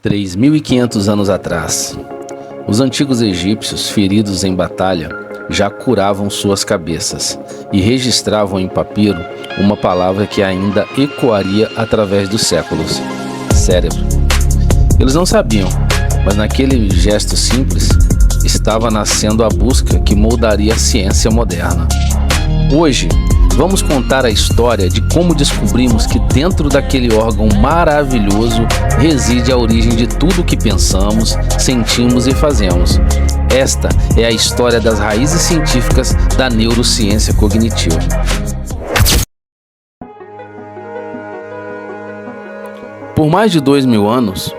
3.500 anos atrás, os antigos egípcios, feridos em batalha, já curavam suas cabeças e registravam em papiro uma palavra que ainda ecoaria através dos séculos: cérebro. Eles não sabiam, mas naquele gesto simples estava nascendo a busca que moldaria a ciência moderna. Hoje, vamos contar a história de como descobrimos que dentro daquele órgão maravilhoso reside a origem de tudo o que pensamos, sentimos e fazemos. Esta é a história das raízes científicas da neurociência cognitiva. Por mais de 2.000 anos,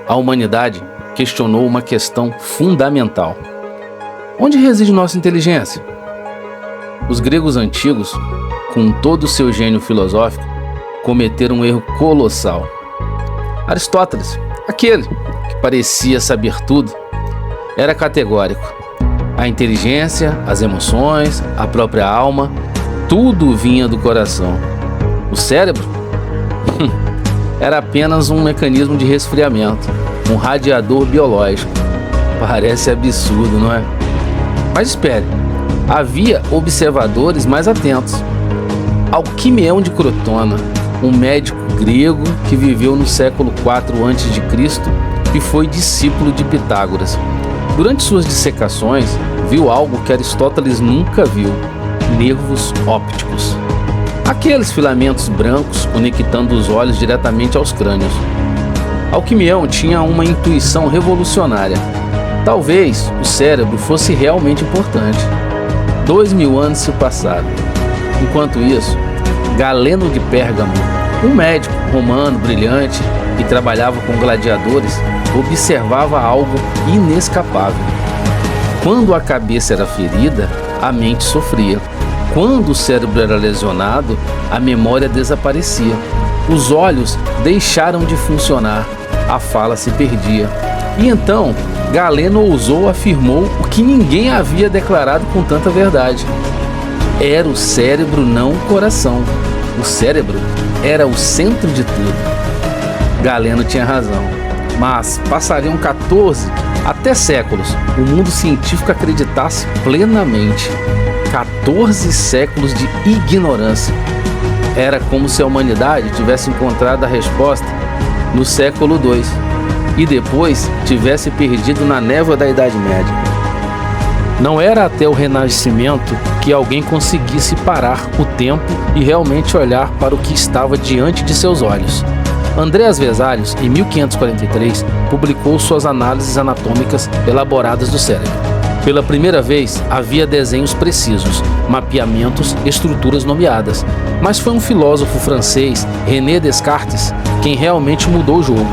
a humanidade questionou uma questão fundamental: onde reside nossa inteligência? Os gregos antigos, com todo o seu gênio filosófico, cometeram um erro colossal. Aristóteles, aquele que parecia saber tudo, era categórico. A inteligência, as emoções, a própria alma, tudo vinha do coração. O cérebro era apenas um mecanismo de resfriamento, um radiador biológico. Parece absurdo, não é? Mas espere, havia observadores mais atentos. Alquimeão de Crotona, um médico grego que viveu no século IV a.C. e foi discípulo de Pitágoras. Durante suas dissecações, viu algo que Aristóteles nunca viu: nervos ópticos. Aqueles filamentos brancos conectando os olhos diretamente aos crânios. Alquimeão tinha uma intuição revolucionária. Talvez o cérebro fosse realmente importante. 2.000 anos se passaram. Enquanto isso, Galeno de Pérgamo, um médico romano brilhante que trabalhava com gladiadores, observava algo inescapável. Quando a cabeça era ferida, a mente sofria. Quando o cérebro era lesionado, a memória desaparecia. Os olhos deixaram de funcionar, a fala se perdia. E então, Galeno ousou, afirmou o que ninguém havia declarado com tanta verdade: era o cérebro, não o coração. O cérebro era o centro de tudo. Galeno tinha razão, mas passariam 14 até séculos o mundo científico acreditasse plenamente. 14 séculos de ignorância. Era como se a humanidade tivesse encontrado a resposta no século II e depois tivesse perdido na névoa da Idade Média. Não era até o Renascimento que alguém conseguisse parar o tempo e realmente olhar para o que estava diante de seus olhos. Andreas Vesalius, em 1543, publicou suas análises anatômicas elaboradas do cérebro. Pela primeira vez, havia desenhos precisos, mapeamentos, estruturas nomeadas. Mas foi um filósofo francês, René Descartes, quem realmente mudou o jogo.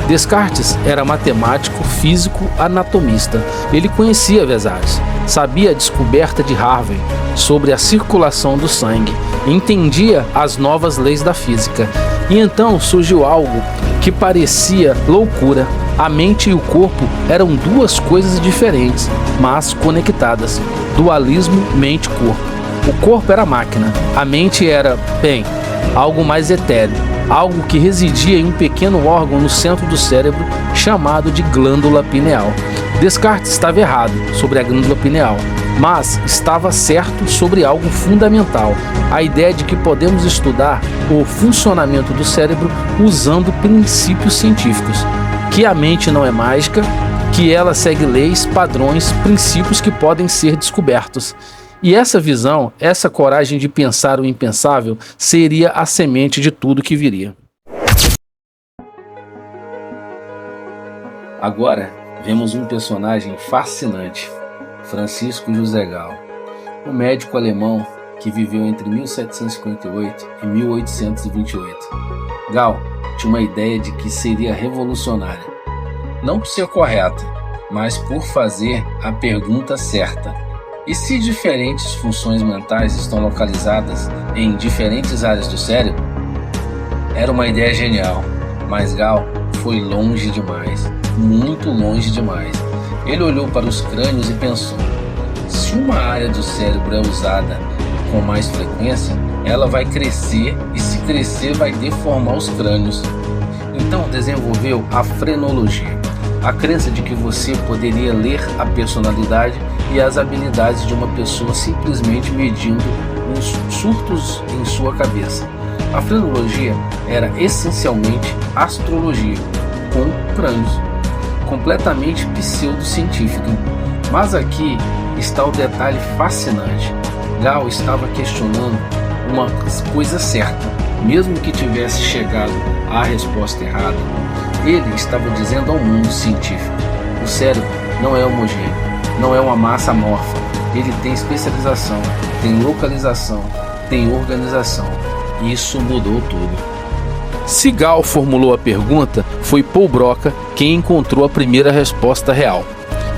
Descartes era matemático, físico, anatomista. Ele conhecia Vesalius, sabia a descoberta de Harvey sobre a circulação do sangue, entendia as novas leis da física. E então surgiu algo que parecia loucura. A mente e o corpo eram duas coisas diferentes, mas conectadas. Dualismo mente-corpo. O corpo era máquina, a mente era, algo mais etéreo, algo que residia em um pequeno órgão no centro do cérebro chamado de glândula pineal. Descartes estava errado sobre a glândula pineal, mas estava certo sobre algo fundamental: a ideia de que podemos estudar o funcionamento do cérebro usando princípios científicos, que a mente não é mágica, que ela segue leis, padrões, princípios que podem ser descobertos. E essa visão, essa coragem de pensar o impensável, seria a semente de tudo que viria. Agora, vemos um personagem fascinante: Francisco José Galo, um médico alemão que viveu entre 1758 e 1828. Galo tinha uma ideia de que seria revolucionária, não por ser correta, mas por fazer a pergunta certa. E se diferentes funções mentais estão localizadas em diferentes áreas do cérebro? Era uma ideia genial, mas Galo foi longe demais, muito longe demais. Ele olhou para os crânios e pensou: se uma área do cérebro é usada com mais frequência, ela vai crescer, e se crescer vai deformar os crânios. Então desenvolveu a frenologia, a crença de que você poderia ler a personalidade e as habilidades de uma pessoa simplesmente medindo os surtos em sua cabeça. A frenologia era essencialmente astrologia, com crânios, completamente pseudocientífica. Mas aqui está o detalhe fascinante. Gall estava questionando uma coisa certa, mesmo que tivesse chegado à resposta errada. Ele estava dizendo ao mundo científico: o cérebro não é homogêneo, não é uma massa amorfa. Ele tem especialização, tem localização, tem organização. Isso mudou tudo. Se Gall formulou a pergunta, foi Paul Broca quem encontrou a primeira resposta real.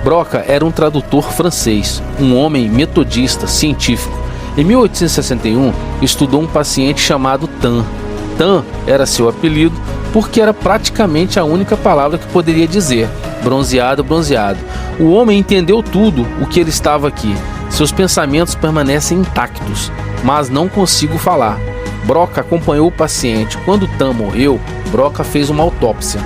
Broca era um tradutor francês, um homem metodista, científico. Em 1861, estudou um paciente chamado Tan. Tan era seu apelido porque era praticamente a única palavra que poderia dizer: bronzeado, bronzeado. O homem entendeu tudo o que ele estava aqui. Seus pensamentos permanecem intactos, mas não consigo falar. Broca acompanhou o paciente. Quando Tan morreu, Broca fez uma autópsia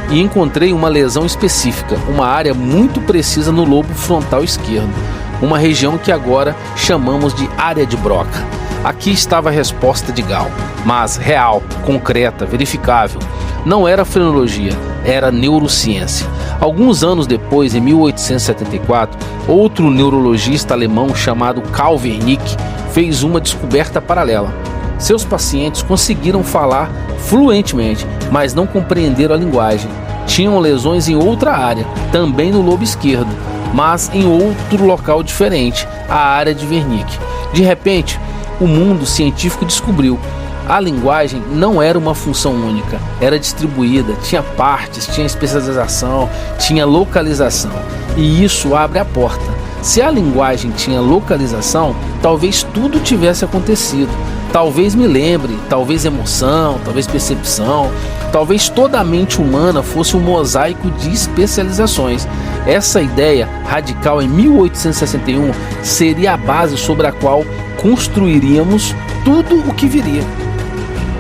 e encontrei uma lesão específica, uma área muito precisa no lobo frontal esquerdo, uma região que agora chamamos de área de Broca. Aqui estava a resposta de Gall, mas real, concreta, verificável. Não era frenologia, era neurociência. Alguns anos depois, em 1874, outro neurologista alemão chamado Karl Wernicke fez uma descoberta paralela. Seus pacientes conseguiram falar fluentemente, mas não compreenderam a linguagem. Tinham lesões em outra área, também no lobo esquerdo, mas em outro local diferente, a área de Wernicke. De repente, o mundo científico descobriu: a linguagem não era uma função única, era distribuída, tinha partes, tinha especialização, tinha localização. E isso abre a porta. Se a linguagem tinha localização, talvez tudo tivesse acontecido. Talvez me lembre, talvez emoção, talvez percepção, talvez toda a mente humana fosse um mosaico de especializações. Essa ideia radical em 1861 seria a base sobre a qual construiríamos tudo o que viria.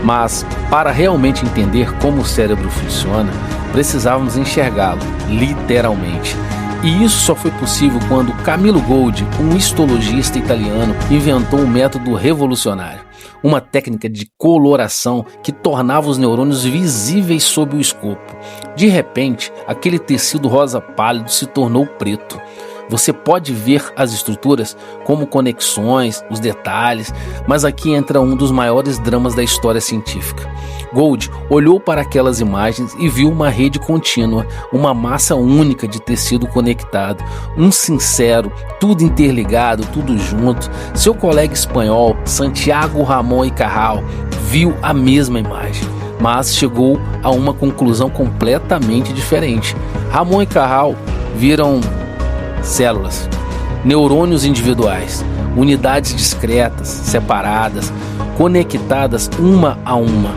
Mas, para realmente entender como o cérebro funciona, precisávamos enxergá-lo, literalmente. E isso só foi possível quando Camillo Golgi, um histologista italiano, inventou um método revolucionário. Uma técnica de coloração que tornava os neurônios visíveis sob o escopo. De repente, aquele tecido rosa pálido se tornou preto. Você pode ver as estruturas como conexões, os detalhes, mas aqui entra um dos maiores dramas da história científica. Golgi olhou para aquelas imagens e viu uma rede contínua, uma massa única de tecido conectado, um sincero, tudo interligado, tudo junto. Seu colega espanhol, Santiago Ramón y Cajal, viu a mesma imagem, mas chegou a uma conclusão completamente diferente. Ramón e Cajal viram células, neurônios individuais, unidades discretas, separadas, conectadas uma a uma.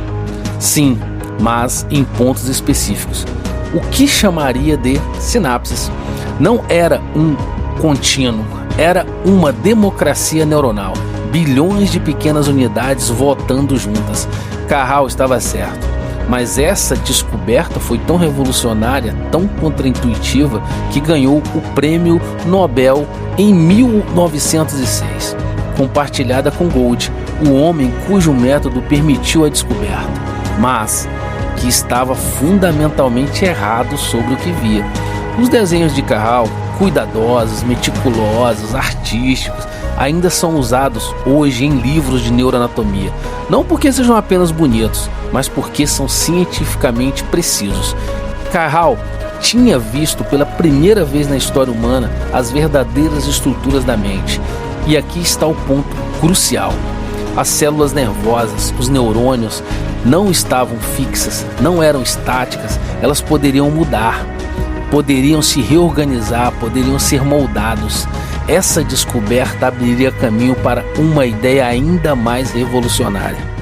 Sim, mas em pontos específicos. O que chamaria de sinapses. Não era um contínuo, era uma democracia neuronal. Bilhões de pequenas unidades votando juntas. Cajal estava certo. Mas essa descoberta foi tão revolucionária, tão contraintuitiva, que ganhou o Prêmio Nobel em 1906, compartilhada com Golgi, o homem cujo método permitiu a descoberta, mas que estava fundamentalmente errado sobre o que via. Os desenhos de Cajal, cuidadosos, meticulosos, artísticos, ainda são usados hoje em livros de neuroanatomia, não porque sejam apenas bonitos, mas porque são cientificamente precisos. Cajal tinha visto pela primeira vez na história humana as verdadeiras estruturas da mente. E aqui está o ponto crucial. As células nervosas, os neurônios, não estavam fixas, não eram estáticas, elas poderiam mudar, poderiam se reorganizar, poderiam ser moldados. Essa descoberta abriria caminho para uma ideia ainda mais revolucionária.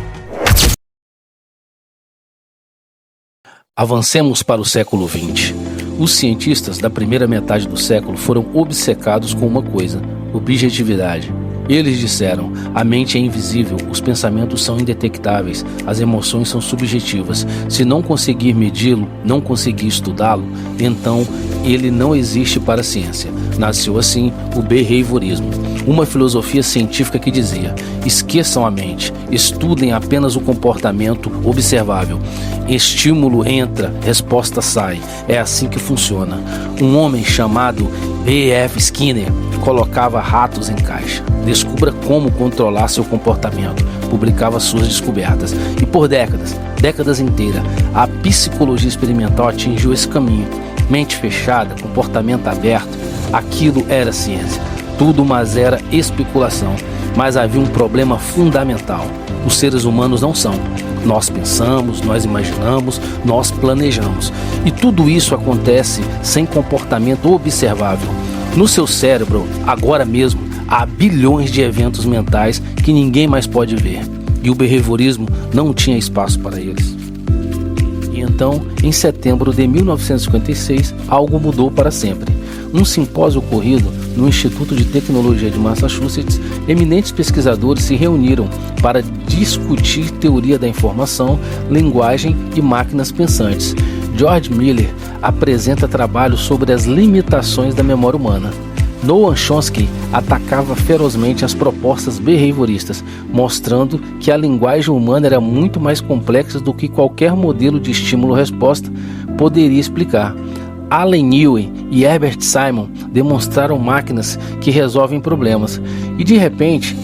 Avancemos para o século XX. Os cientistas da primeira metade do século foram obcecados com uma coisa: objetividade. Eles disseram: a mente é invisível, os pensamentos são indetectáveis, as emoções são subjetivas. Se não conseguir medi-lo, não conseguir estudá-lo, então ele não existe para a ciência. Nasceu assim o behaviorismo, uma filosofia científica que dizia: esqueçam a mente, estudem apenas o comportamento observável. Estímulo entra, resposta sai. É assim que funciona. Um homem chamado B.F. Skinner colocava ratos em caixa. Descubra como controlar seu comportamento. Publicava suas descobertas. E por décadas inteiras, a psicologia experimental atingiu esse caminho. Mente fechada, comportamento aberto, aquilo era ciência. Tudo mas era especulação. Mas havia um problema fundamental. Os seres humanos não são. Nós pensamos, nós imaginamos, nós planejamos. E tudo isso acontece sem comportamento observável. No seu cérebro, agora mesmo, há bilhões de eventos mentais que ninguém mais pode ver. E o behaviorismo não tinha espaço para eles. E então, em setembro de 1956, algo mudou para sempre. Num simpósio ocorrido no Instituto de Tecnologia de Massachusetts, eminentes pesquisadores se reuniram para discutir teoria da informação, linguagem e máquinas pensantes. George Miller apresenta trabalhos sobre as limitações da memória humana. Noam Chomsky atacava ferozmente as propostas behavioristas, mostrando que a linguagem humana era muito mais complexa do que qualquer modelo de estímulo-resposta poderia explicar. Alan Ewing e Herbert Simon demonstraram máquinas que resolvem problemas. E de repente,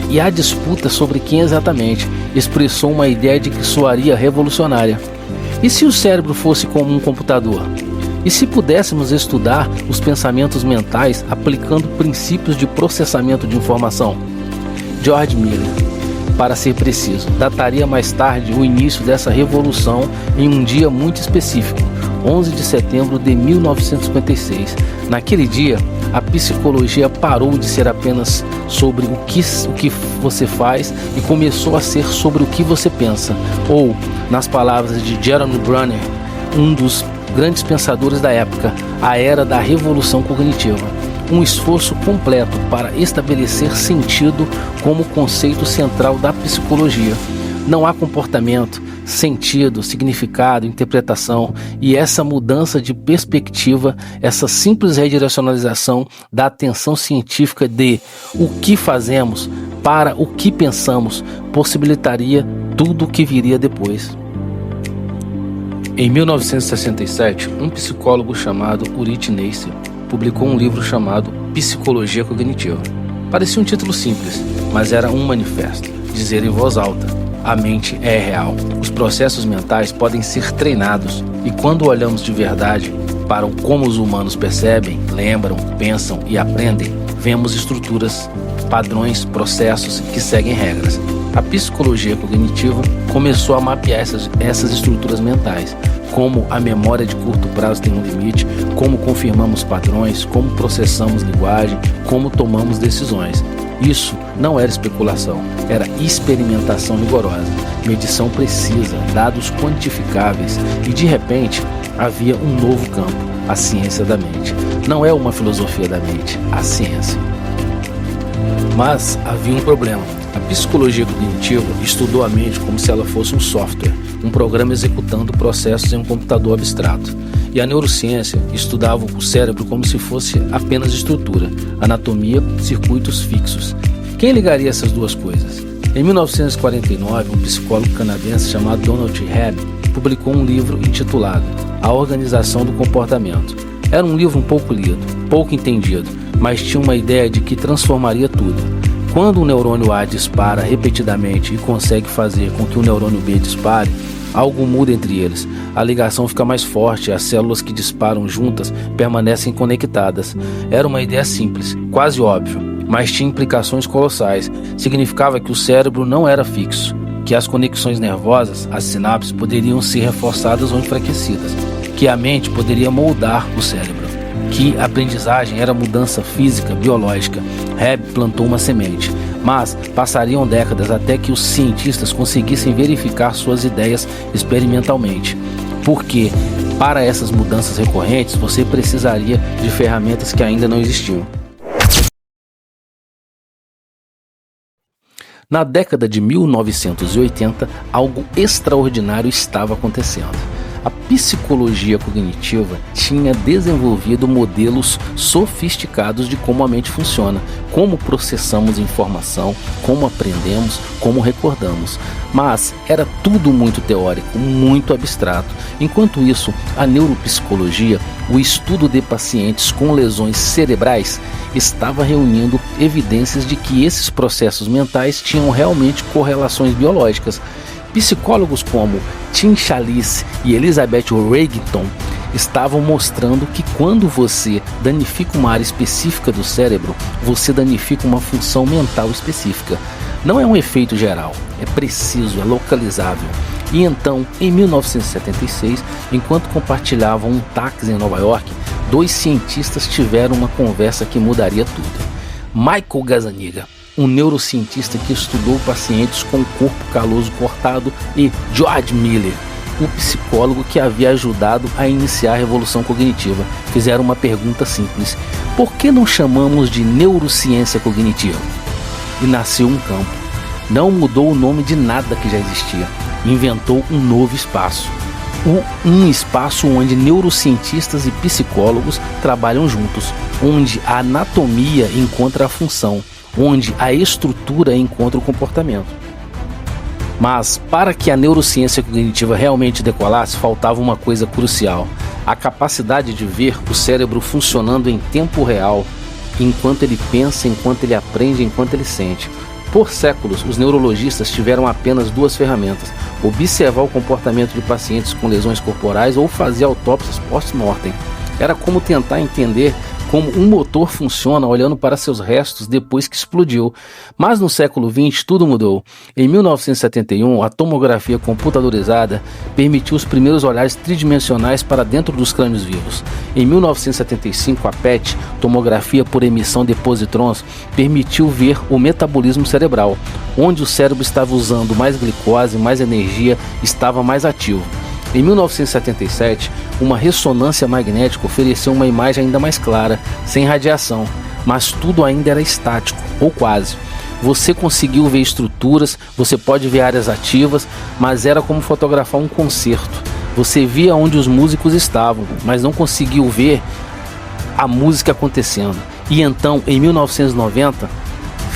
e a disputa sobre quem exatamente, expressou uma ideia de que soaria revolucionária. E se o cérebro fosse como um computador? E se pudéssemos estudar os pensamentos mentais aplicando princípios de processamento de informação? George Miller, para ser preciso, dataria mais tarde o início dessa revolução em um dia muito específico, 11 de setembro de 1956. Naquele dia, a psicologia parou de ser apenas sobre o que você faz e começou a ser sobre o que você pensa. Ou, nas palavras de Jeremy Brunner, um dos grandes pensadores da época, a era da revolução cognitiva. Um esforço completo para estabelecer sentido como conceito central da psicologia. Não há comportamento, sentido, significado, interpretação, e essa mudança de perspectiva, essa simples redirecionalização da atenção científica de o que fazemos para o que pensamos possibilitaria tudo o que viria depois. Em 1967, um psicólogo chamado Ulrich Neisser publicou um livro chamado Psicologia Cognitiva. Parecia um título simples, mas era um manifesto, dizer em voz alta: a mente é real. Os processos mentais podem ser treinados, e quando olhamos de verdade para como os humanos percebem, lembram, pensam e aprendem, vemos estruturas, padrões, processos que seguem regras. A psicologia cognitiva começou a mapear essas estruturas mentais, como a memória de curto prazo tem um limite, como confirmamos padrões, como processamos linguagem, como tomamos decisões. Isso não era especulação, era experimentação rigorosa, medição precisa, dados quantificáveis, e de repente havia um novo campo, a ciência da mente. Não é uma filosofia da mente, a ciência. Mas havia um problema. A psicologia cognitiva estudou a mente como se ela fosse um software, um programa executando processos em um computador abstrato. E a neurociência estudava o cérebro como se fosse apenas estrutura, anatomia, circuitos fixos. Quem ligaria essas duas coisas? Em 1949, um psicólogo canadense chamado Donald Hebb publicou um livro intitulado A Organização do Comportamento. Era um livro um pouco lido, pouco entendido, mas tinha uma ideia de que transformaria tudo. Quando o neurônio A dispara repetidamente e consegue fazer com que o neurônio B dispare, algo muda entre eles. A ligação fica mais forte e as células que disparam juntas permanecem conectadas. Era uma ideia simples, quase óbvia, mas tinha implicações colossais. Significava que o cérebro não era fixo, que as conexões nervosas, as sinapses, poderiam ser reforçadas ou enfraquecidas, que a mente poderia moldar o cérebro, que a aprendizagem era mudança física, biológica. Hebb plantou uma semente, mas passariam décadas até que os cientistas conseguissem verificar suas ideias experimentalmente. Porque, para essas mudanças recorrentes, você precisaria de ferramentas que ainda não existiam. Na década de 1980, algo extraordinário estava acontecendo. A psicologia cognitiva tinha desenvolvido modelos sofisticados de como a mente funciona, como processamos informação, como aprendemos, como recordamos. Mas era tudo muito teórico, muito abstrato. Enquanto isso, a neuropsicologia, o estudo de pacientes com lesões cerebrais, estava reunindo evidências de que esses processos mentais tinham realmente correlações biológicas. Psicólogos como Tim Challies e Elizabeth Wigington estavam mostrando que quando você danifica uma área específica do cérebro, você danifica uma função mental específica. Não é um efeito geral, é preciso, é localizável. E então, em 1976, enquanto compartilhavam um táxi em Nova York, dois cientistas tiveram uma conversa que mudaria tudo. Michael Gazzaniga, um neurocientista que estudou pacientes com corpo caloso cortado, e George Miller, um psicólogo que havia ajudado a iniciar a revolução cognitiva, fizeram uma pergunta simples: por que não chamamos de neurociência cognitiva? E nasceu um campo. Não mudou o nome de nada que já existia, inventou um novo espaço. Um espaço onde neurocientistas e psicólogos trabalham juntos, onde a anatomia encontra a função, onde a estrutura encontra o comportamento. Mas para que a neurociência cognitiva realmente decolasse, faltava uma coisa crucial: a capacidade de ver o cérebro funcionando em tempo real, enquanto ele pensa, enquanto ele aprende, enquanto ele sente. Por séculos, os neurologistas tiveram apenas duas ferramentas: observar o comportamento de pacientes com lesões corporais ou fazer autópsias post-mortem. Era como tentar entender como um motor funciona olhando para seus restos depois que explodiu. Mas no século XX tudo mudou. Em 1971, a tomografia computadorizada permitiu os primeiros olhares tridimensionais para dentro dos crânios vivos. Em 1975, a PET, tomografia por emissão de positrons, permitiu ver o metabolismo cerebral, onde o cérebro estava usando mais glicose, mais energia, estava mais ativo. Em 1977, uma ressonância magnética ofereceu uma imagem ainda mais clara, sem radiação, mas tudo ainda era estático, ou quase. Você conseguiu ver estruturas, você pode ver áreas ativas, mas era como fotografar um concerto. Você via onde os músicos estavam, mas não conseguiu ver a música acontecendo. E então, em 1990,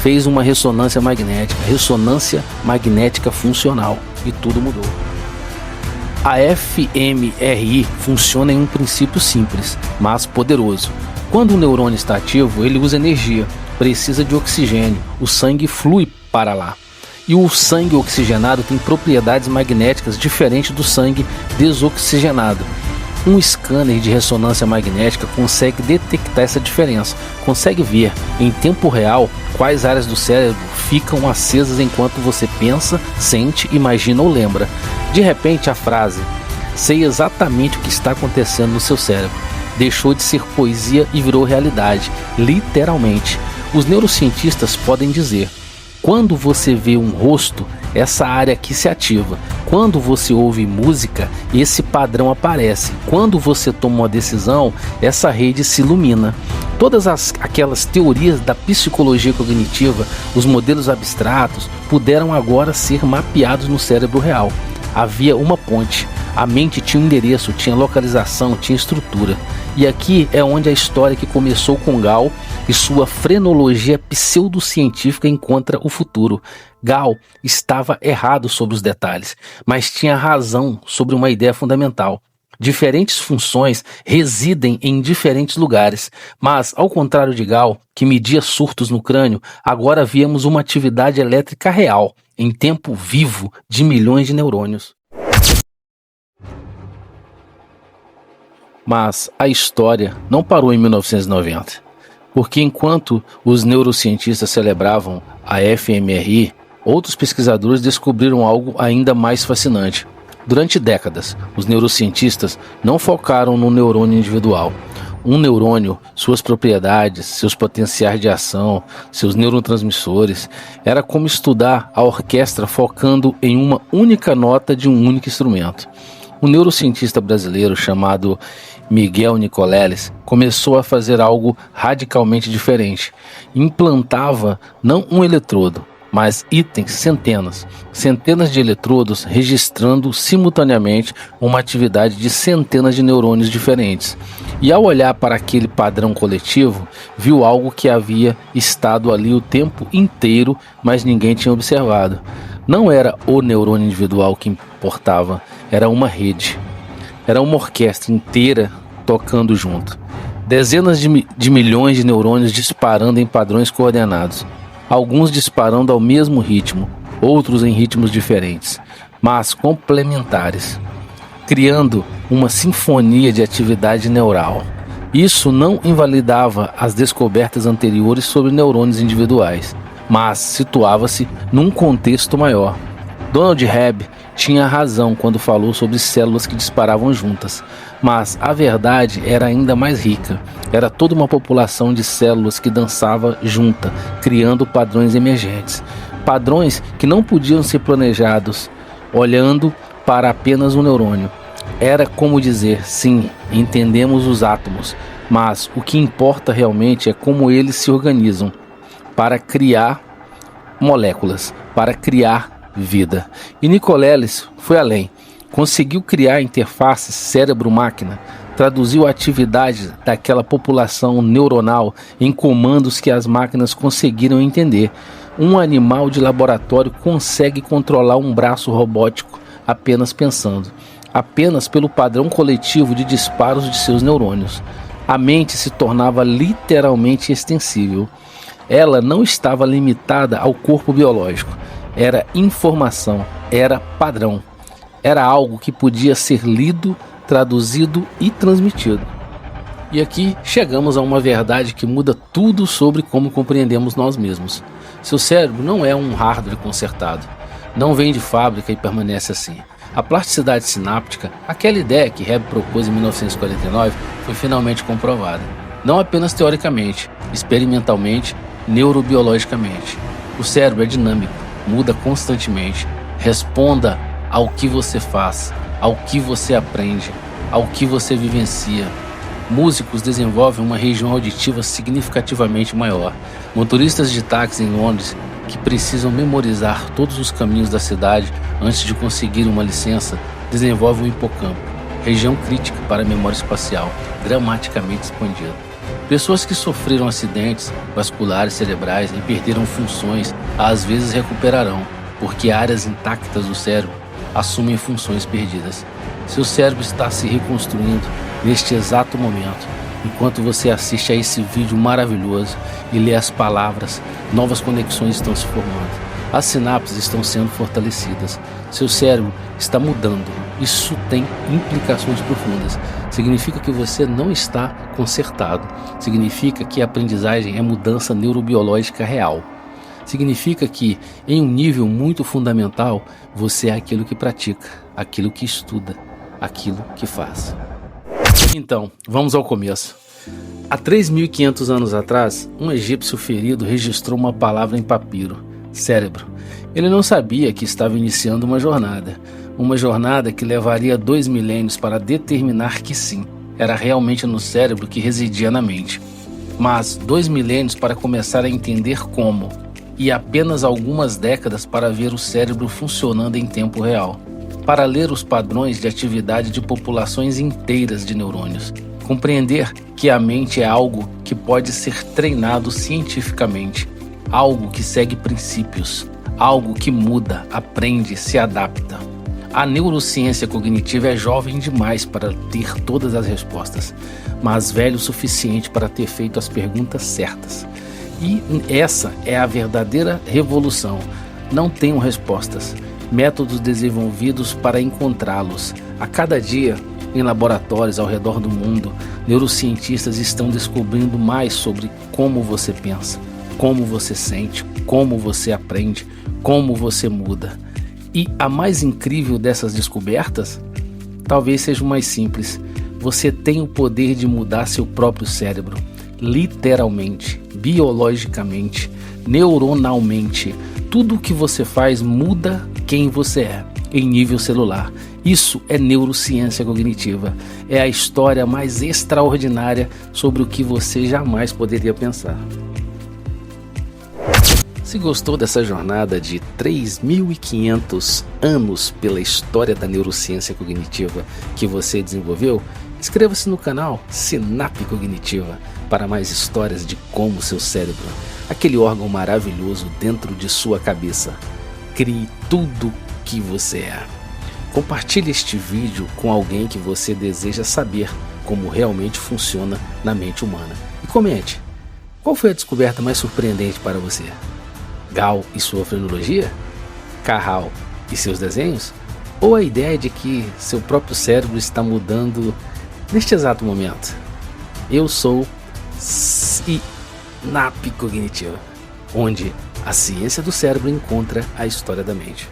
fez uma ressonância magnética funcional, e tudo mudou. A fMRI funciona em um princípio simples, mas poderoso. Quando o neurônio está ativo, ele usa energia, precisa de oxigênio, o sangue flui para lá. E o sangue oxigenado tem propriedades magnéticas diferentes do sangue desoxigenado. Um scanner de ressonância magnética consegue detectar essa diferença, consegue ver em tempo real quais áreas do cérebro ficam acesas enquanto você pensa, sente, imagina ou lembra. De repente, a frase "sei exatamente o que está acontecendo no seu cérebro" deixou de ser poesia e virou realidade, literalmente. Os neurocientistas podem dizer: quando você vê um rosto, essa área aqui se ativa. Quando você ouve música, esse padrão aparece. Quando você toma uma decisão, essa rede se ilumina. Todas aquelas teorias da psicologia cognitiva, os modelos abstratos, puderam agora ser mapeados no cérebro real. Havia uma ponte. A mente tinha um endereço, tinha localização, tinha estrutura. E aqui é onde a história que começou com Gall e sua frenologia pseudocientífica encontra o futuro. Gall estava errado sobre os detalhes, mas tinha razão sobre uma ideia fundamental. Diferentes funções residem em diferentes lugares, mas, ao contrário de Gall, que media surtos no crânio, agora víamos uma atividade elétrica real, em tempo vivo, de milhões de neurônios. Mas a história não parou em 1990, porque enquanto os neurocientistas celebravam a fMRI, outros pesquisadores descobriram algo ainda mais fascinante. Durante décadas, os neurocientistas não focaram no neurônio individual. Um neurônio, suas propriedades, seus potenciais de ação, seus neurotransmissores, era como estudar a orquestra focando em uma única nota de um único instrumento. Um neurocientista brasileiro chamado Miguel Nicoleles começou a fazer algo radicalmente diferente. Implantava não um eletrodo, mas itens, centenas de eletrodos registrando simultaneamente uma atividade de centenas de neurônios diferentes. E ao olhar para aquele padrão coletivo, viu algo que havia estado ali o tempo inteiro, mas ninguém tinha observado. Não era o neurônio individual que importava, era uma rede. Era uma orquestra inteira tocando junto. Dezenas de milhões de neurônios disparando em padrões coordenados. Alguns disparando ao mesmo ritmo, outros em ritmos diferentes, mas complementares, criando uma sinfonia de atividade neural. Isso não invalidava as descobertas anteriores sobre neurônios individuais, mas situava-se num contexto maior. Donald Hebb tinha razão quando falou sobre células que disparavam juntas, mas a verdade era ainda mais rica. Era toda uma população de células que dançava junta, criando padrões emergentes. Padrões que não podiam ser planejados olhando para apenas um neurônio. Era como dizer, sim, entendemos os átomos, mas o que importa realmente é como eles se organizam para criar moléculas, para criar vida. E Nicolelis foi além. Conseguiu criar interfaces cérebro-máquina, traduziu a atividade daquela população neuronal em comandos que as máquinas conseguiram entender. Um animal de laboratório consegue controlar um braço robótico apenas pensando, apenas pelo padrão coletivo de disparos de seus neurônios. A mente se tornava literalmente extensível. Ela não estava limitada ao corpo biológico. Era informação, era padrão. Era algo que podia ser lido, traduzido e transmitido. E aqui chegamos a uma verdade que muda tudo sobre como compreendemos nós mesmos. Seu cérebro não é um hardware consertado. Não vem de fábrica e permanece assim. A plasticidade sináptica, aquela ideia que Hebb propôs em 1949, foi finalmente comprovada. Não apenas teoricamente, experimentalmente, neurobiologicamente. O cérebro é dinâmico, muda constantemente. Responda ao que você faz, ao que você aprende, ao que você vivencia. Músicos desenvolvem uma região auditiva significativamente maior. Motoristas de táxi em Londres, que precisam memorizar todos os caminhos da cidade antes de conseguir uma licença, desenvolvem o hipocampo, região crítica para a memória espacial, dramaticamente expandida. Pessoas que sofreram acidentes vasculares cerebrais e perderam funções, às vezes recuperarão, porque áreas intactas do cérebro assumem funções perdidas. Seu cérebro está se reconstruindo neste exato momento. Enquanto você assiste a esse vídeo maravilhoso e lê as palavras, novas conexões estão se formando. As sinapses estão sendo fortalecidas. Seu cérebro está mudando. Isso tem implicações profundas. Significa que você não está consertado. Significa que a aprendizagem é mudança neurobiológica real. Significa que, em um nível muito fundamental, você é aquilo que pratica, aquilo que estuda, aquilo que faz. Então, vamos ao começo. Há 3.500 anos atrás, um egípcio ferido registrou uma palavra em papiro: cérebro. Ele não sabia que estava iniciando uma jornada que levaria 2 milênios para determinar que sim, era realmente no cérebro que residia na mente. Mas 2 milênios para começar a entender como, e apenas algumas décadas para ver o cérebro funcionando em tempo real, para ler os padrões de atividade de populações inteiras de neurônios, compreender que a mente é algo que pode ser treinado cientificamente, algo que segue princípios, algo que muda, aprende, se adapta. A neurociência cognitiva é jovem demais para ter todas as respostas, mas velho o suficiente para ter feito as perguntas certas. E essa é a verdadeira revolução. Não tenho respostas, métodos desenvolvidos para encontrá-los. A cada dia, em laboratórios ao redor do mundo, neurocientistas estão descobrindo mais sobre como você pensa, como você sente, como você aprende, como você muda. E a mais incrível dessas descobertas, talvez seja o mais simples: você tem o poder de mudar seu próprio cérebro, literalmente, biologicamente, neuronalmente. Tudo o que você faz muda quem você é, em nível celular. Isso é neurociência cognitiva. É a história mais extraordinária sobre o que você jamais poderia pensar. Se gostou dessa jornada de 3.500 anos pela história da neurociência cognitiva que você desenvolveu, inscreva-se no canal Sinapse Cognitiva para mais histórias de como seu cérebro, aquele órgão maravilhoso dentro de sua cabeça, crie tudo que você é. Compartilhe este vídeo com alguém que você deseja saber como realmente funciona na mente humana. E comente, qual foi a descoberta mais surpreendente para você? Gall e sua frenologia? Carral e seus desenhos? Ou a ideia de que seu próprio cérebro está mudando neste exato momento? Eu sou Sinapse Cognitiva, onde a ciência do cérebro encontra a história da mente.